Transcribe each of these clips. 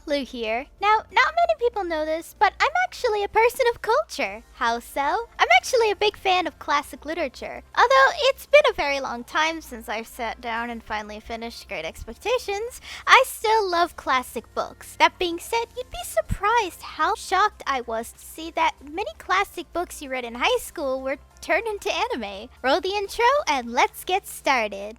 Lou here. Now, not many people know this, but I'm actually a person of culture. How so? I'm actually a big fan of classic literature. Although it's been a very long time since I've sat down and finally finished Great Expectations, I still love classic books. That being said, you'd be surprised how shocked I was to see that many classic books you read in high school were turned into anime. Roll the intro and let's get started.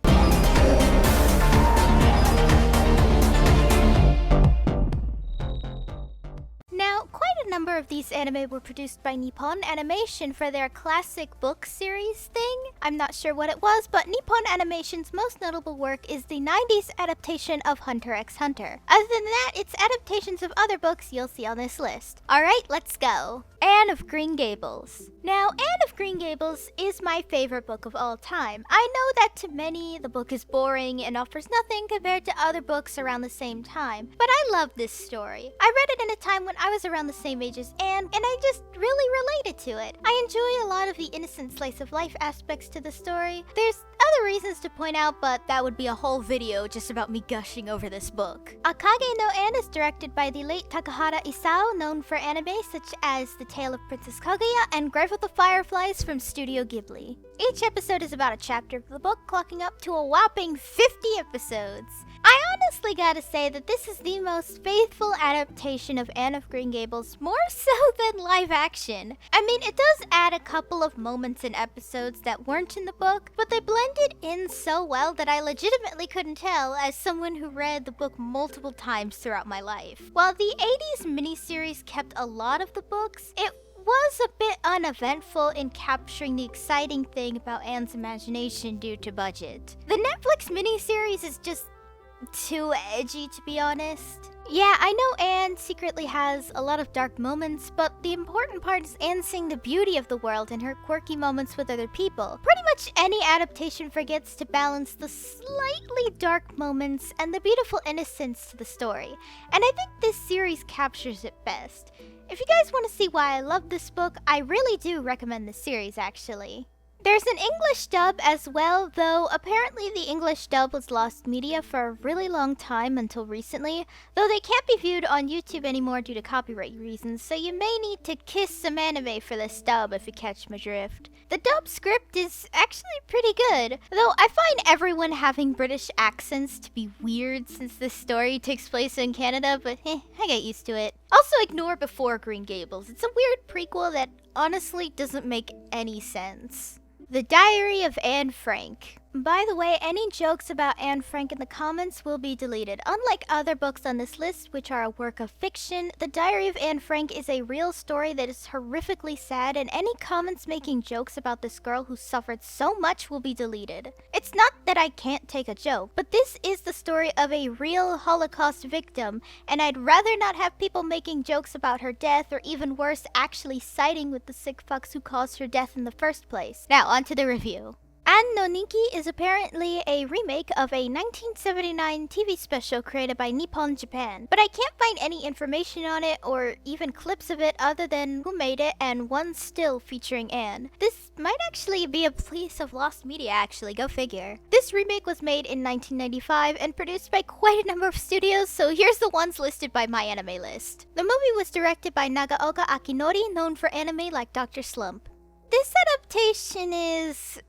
Now, quite a number of these anime were produced by Nippon Animation for their classic book series thing. I'm not sure what it was, but Nippon Animation's most notable work is the 90s adaptation of Hunter x Hunter. Other than that, it's adaptations of other books you'll see on this list. Alright, let's go. Anne of Green Gables. Now, Anne of Green Gables is my favorite book of all time. I know that to many, the book is boring and offers nothing compared to other books around the same time, but I love this story. I read it in a time when I was around the same age as Anne, and I just really related to it. I enjoy a lot of the innocent slice of life aspects to the story. There's other reasons to point out, but that would be a whole video just about me gushing over this book. Akage no Anne is directed by the late Takahata Isao, known for anime such as The Tale of Princess Kaguya and Grave of the Fireflies from Studio Ghibli. Each episode is about a chapter of the book, clocking up to a whopping 50 episodes. I honestly gotta say that this is the most faithful adaptation of Anne of Green Gables, more so than live action. I mean, it does add a couple of moments in episodes that weren't in the book, but they blended in so well that I legitimately couldn't tell as someone who read the book multiple times throughout my life. While the 80s miniseries kept a lot of the books, it was a bit uneventful in capturing the exciting thing about Anne's imagination due to budget. The Netflix miniseries is just too edgy, to be honest. Yeah, I know Anne secretly has a lot of dark moments, but the important part is Anne seeing the beauty of the world and her quirky moments with other people. Pretty much any adaptation forgets to balance the slightly dark moments and the beautiful innocence to the story, and I think this series captures it best. If you guys want to see why I love this book, I really do recommend this series, actually. There's an English dub as well, though apparently the English dub was lost media for a really long time until recently, though they can't be viewed on YouTube anymore due to copyright reasons, so you may need to kiss some anime for this dub if you catch my drift. The dub script is actually pretty good, though I find everyone having British accents to be weird since this story takes place in Canada, but I get used to it. Also ignore Before Green Gables. It's a weird prequel that honestly doesn't make any sense. The Diary of Anne Frank. By the way, any jokes about Anne Frank in the comments will be deleted. Unlike other books on this list, which are a work of fiction, The Diary of Anne Frank is a real story that is horrifically sad, and any comments making jokes about this girl who suffered so much will be deleted. It's not that I can't take a joke, but this is the story of a real Holocaust victim, and I'd rather not have people making jokes about her death, or even worse, actually siding with the sick fucks who caused her death in the first place. Now, on to the review. Anne no Ninki is apparently a remake of a 1979 TV special created by Nippon Japan, but I can't find any information on it or even clips of it other than who made it and one still featuring Anne. This might actually be a piece of lost media, actually, go figure. This remake was made in 1995 and produced by quite a number of studios, so here's the ones listed by my anime list. The movie was directed by Nagaoka Akinori, known for anime like Dr. Slump. This adaptation is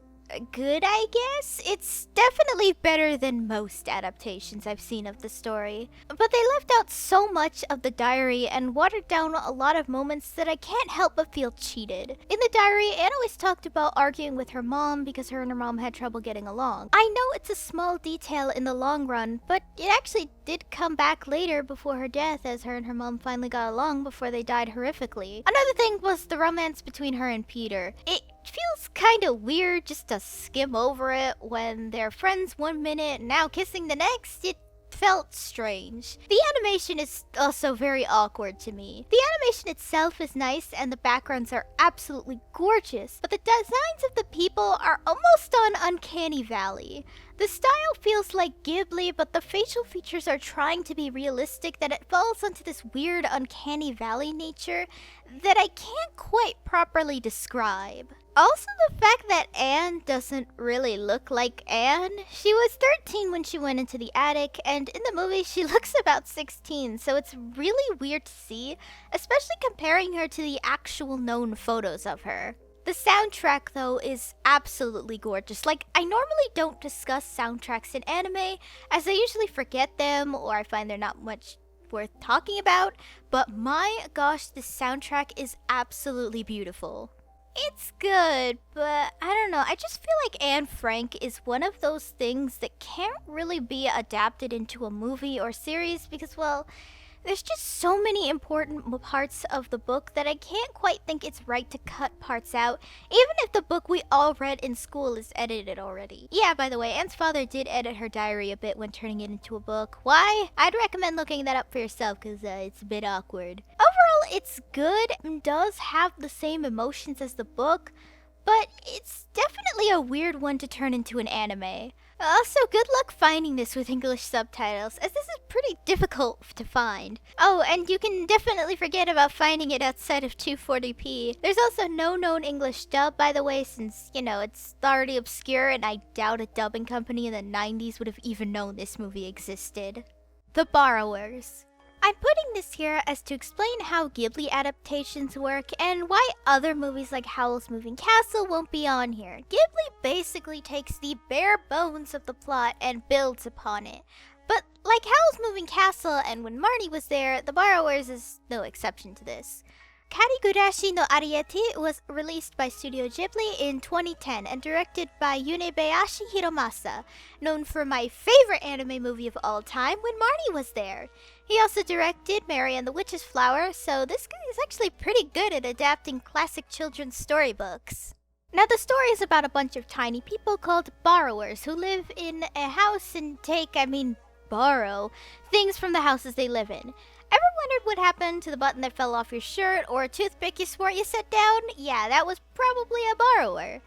good, I guess? It's definitely better than most adaptations I've seen of the story. But they left out so much of the diary and watered down a lot of moments that I can't help but feel cheated. In the diary, Anne always talked about arguing with her mom because her and her mom had trouble getting along. I know it's a small detail in the long run, but it actually did come back later before her death as her and her mom finally got along before they died horrifically. Another thing was the romance between her and Peter. It feels kinda weird just to skim over it when they're friends one minute and now kissing the next. It felt strange. The animation is also very awkward to me. The animation itself is nice and the backgrounds are absolutely gorgeous, but the designs of the people are almost on Uncanny Valley. The style feels like Ghibli, but the facial features are trying to be realistic that it falls into this weird uncanny valley nature that I can't quite properly describe. Also, the fact that Anne doesn't really look like Anne. She was 13 when she went into the attic, and in the movie she looks about 16, so it's really weird to see, especially comparing her to the actual known photos of her. The soundtrack, though, is absolutely gorgeous. Like, I normally don't discuss soundtracks in anime, as I usually forget them or I find they're not much worth talking about, but my gosh, this soundtrack is absolutely beautiful. It's good, but I don't know, I just feel like Anne Frank is one of those things that can't really be adapted into a movie or series because, well, there's just so many important parts of the book that I can't quite think it's right to cut parts out, even if the book we all read in school is edited already. Yeah, by the way, Anne's father did edit her diary a bit when turning it into a book. Why? I'd recommend looking that up for yourself because it's a bit awkward. Overall, it's good and does have the same emotions as the book, but it's definitely a weird one to turn into an anime. Also, good luck finding this with English subtitles, as this is pretty difficult to find. Oh, and you can definitely forget about finding it outside of 240p. There's also no known English dub, by the way, since, you know, it's already obscure and I doubt a dubbing company in the 90s would have even known this movie existed. The Borrowers. I'm putting this here as to explain how Ghibli adaptations work and why other movies like Howl's Moving Castle won't be on here. Ghibli basically takes the bare bones of the plot and builds upon it. But like Howl's Moving Castle and When Marty Was There, The Borrowers is no exception to this. Karigurashi no Ariete was released by Studio Ghibli in 2010 and directed by Yunebayashi Hiromasa, known for my favorite anime movie of all time, When Marty Was There. He also directed Mary and the Witch's Flower, so this guy is actually pretty good at adapting classic children's storybooks. Now the story is about a bunch of tiny people called borrowers who live in a house and borrow things from the houses they live in. Ever wondered what happened to the button that fell off your shirt or a toothpick you swore you set down? Yeah, that was probably a borrower.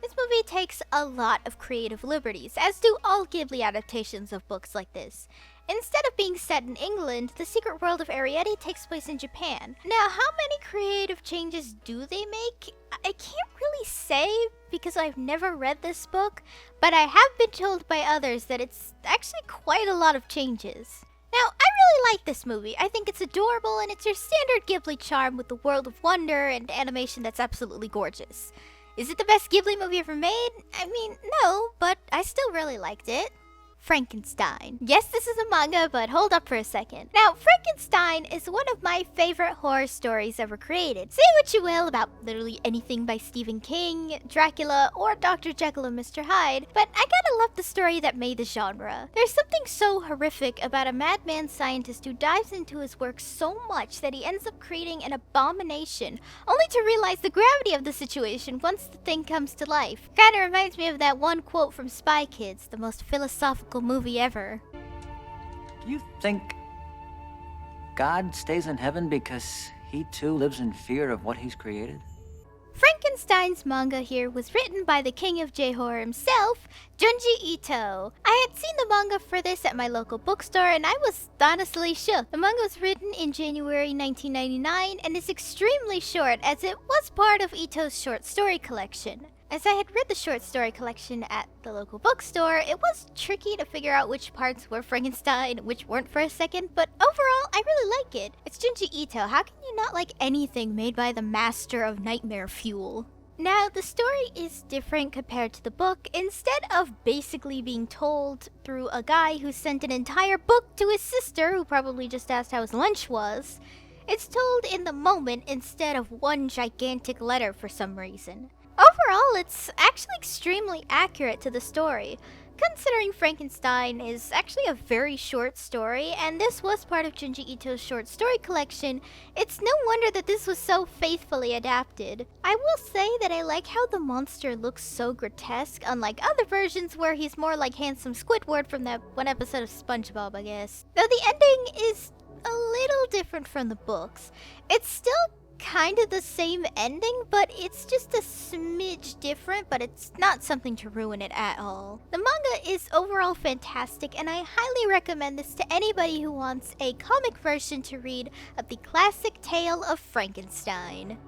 This movie takes a lot of creative liberties, as do all Ghibli adaptations of books like this. Instead of being set in England, The Secret World of Ariete takes place in Japan. Now, how many creative changes do they make? I can't really say because I've never read this book, but I have been told by others that it's actually quite a lot of changes. Now, I really like this movie. I think it's adorable and it's your standard Ghibli charm with the world of wonder and animation that's absolutely gorgeous. Is it the best Ghibli movie ever made? I mean, no, but I still really liked it. Frankenstein. Yes, this is a manga, but hold up for a second. Now, Frankenstein is one of my favorite horror stories ever created. Say what you will about literally anything by Stephen King, Dracula, or Dr. Jekyll and Mr. Hyde, but I gotta love the story that made the genre. There's something so horrific about a madman scientist who dives into his work so much that he ends up creating an abomination, only to realize the gravity of the situation once the thing comes to life. Kinda reminds me of that one quote from Spy Kids, the most philosophical movie ever. You think God stays in heaven because he too lives in fear of what he's created? Frankenstein's manga here was written by the king of J-horror himself, Junji Ito. I had seen the manga for this at my local bookstore and I was honestly shook. The manga was written in January 1999 and is extremely short as it was part of Ito's short story collection. As I had read the short story collection at the local bookstore, it was tricky to figure out which parts were Frankenstein and which weren't for a second, but overall, I really like it. It's Junji Ito. How can you not like anything made by the master of nightmare fuel? Now, the story is different compared to the book. Instead of basically being told through a guy who sent an entire book to his sister, who probably just asked how his lunch was, it's told in the moment instead of one gigantic letter for some reason. Overall, it's actually extremely accurate to the story, considering Frankenstein is actually a very short story, and this was part of Junji Ito's short story collection. It's no wonder that this was so faithfully adapted. I will say that I like how the monster looks so grotesque, unlike other versions where he's more like handsome Squidward from that one episode of SpongeBob, I guess. Though the ending is a little different from the books. It's still kind of the same ending, but it's just a smidge different, but it's not something to ruin it at all. The manga is overall fantastic, and I highly recommend this to anybody who wants a comic version to read of the classic tale of Frankenstein.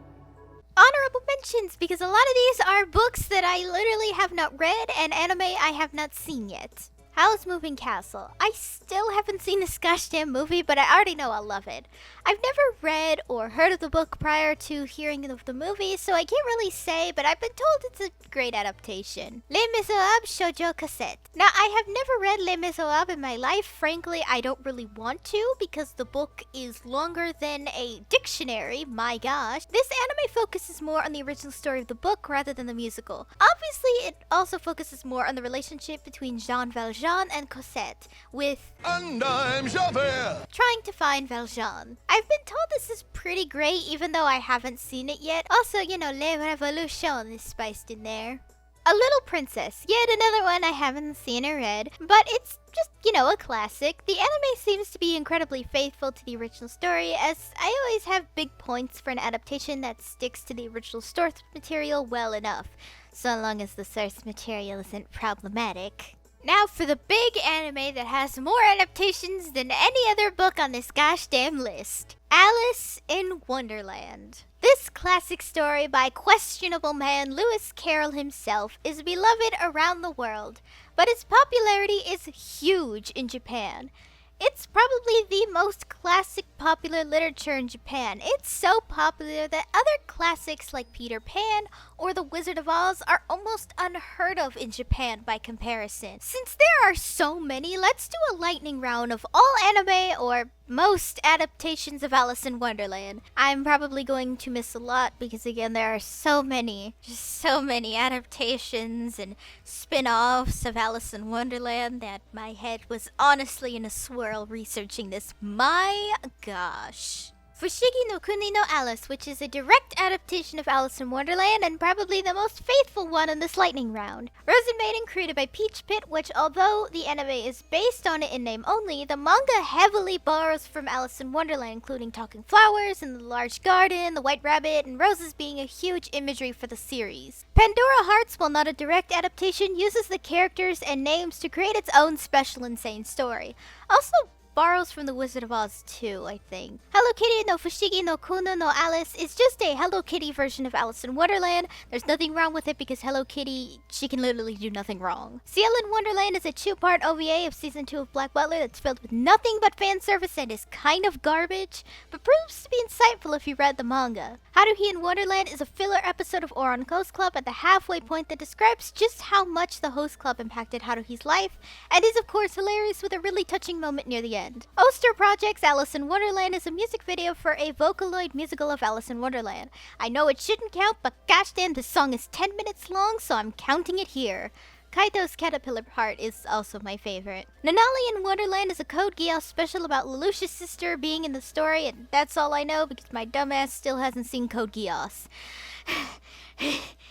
Honorable mentions, because a lot of these are books that I literally have not read and anime I have not seen yet. Howl's Moving Castle. I still haven't seen this gosh damn movie, but I already know I'll love it. I've never read or heard of the book prior to hearing of the movie, so I can't really say, but I've been told it's a great adaptation. Les Miserables Shoujo Cassette. Now, I have never read Les Miserables in my life. Frankly, I don't really want to, because the book is longer than a dictionary, my gosh. This anime focuses more on the original story of the book rather than the musical. Obviously, it also focuses more on the relationship between Jean Valjean and Cosette, with And I'm Javert. trying to find Valjean. I've been told this is pretty great, even though I haven't seen it yet. Also, you know, Les Revolutions is spiced in there. A Little Princess, yet another one I haven't seen or read, but it's just, you know, a classic. The anime seems to be incredibly faithful to the original story, as I always have big points for an adaptation that sticks to the original source material well enough, so long as the source material isn't problematic. Now for the big anime that has more adaptations than any other book on this gosh damn list. Alice in Wonderland. This classic story by questionable man Lewis Carroll himself is beloved around the world, but its popularity is huge in Japan. It's probably the most classic popular literature in Japan. It's so popular that other classics like Peter Pan or The Wizard of Oz are almost unheard of in Japan by comparison. Since there are so many, let's do a lightning round of all anime or most adaptations of Alice in Wonderland. I'm probably going to miss a lot because again there are so many, just so many adaptations and spin-offs of Alice in Wonderland that my head was honestly in a swirl researching this. My gosh. Fushigi no Kuni no Alice, which is a direct adaptation of Alice in Wonderland and probably the most faithful one in this lightning round. Rose and Maiden created by Peach Pit, which although the anime is based on it in name only, the manga heavily borrows from Alice in Wonderland, including talking flowers and the large garden, the white rabbit, and roses being a huge imagery for the series. Pandora Hearts, while not a direct adaptation, uses the characters and names to create its own special insane story. Also borrows from The Wizard of Oz too, I think. Hello Kitty no Fushigi no Kuno no Alice is just a Hello Kitty version of Alice in Wonderland. There's nothing wrong with it because Hello Kitty, she can literally do nothing wrong. Ciel in Wonderland is a 2-part OVA of Season 2 of Black Butler that's filled with nothing but fan service and is kind of garbage, but proves to be insightful if you read the manga. Haruhi in Wonderland is a filler episode of Ouran Host Club at the halfway point that describes just how much the host club impacted Haruhi's life, and is of course hilarious with a really touching moment near the end. Oster Project's Alice in Wonderland is a music video for a Vocaloid musical of Alice in Wonderland. I know it shouldn't count, but gosh damn, this song is 10 minutes long, so I'm counting it here. Kaito's Caterpillar part is also my favorite. Nanali in Wonderland is a Code Geass special about Lelouch's sister being in the story, and that's all I know because my dumbass still hasn't seen Code Geass.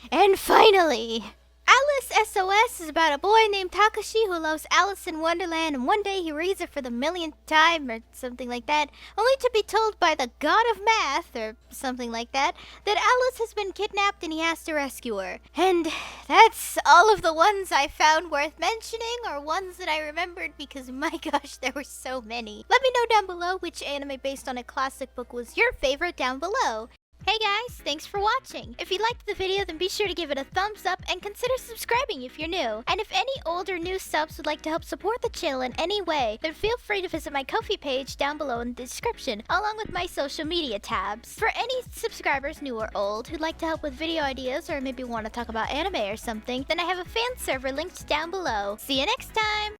And finally, Alice SOS is about a boy named Takashi who loves Alice in Wonderland, and one day he reads it for the millionth time or something like that, only to be told by the god of math or something like that Alice has been kidnapped and he has to rescue her. And that's all of the ones I found worth mentioning or ones that I remembered because my gosh, there were so many. Let me know down below which anime based on a classic book was your favorite down below. Hey guys, thanks for watching. If you liked the video, then be sure to give it a thumbs up and consider subscribing if you're new. And if any old or new subs would like to help support the channel in any way, then feel free to visit my Ko-fi page down below in the description, along with my social media tabs. For any subscribers, new or old, who'd like to help with video ideas or maybe want to talk about anime or something, then I have a fan server linked down below. See you next time!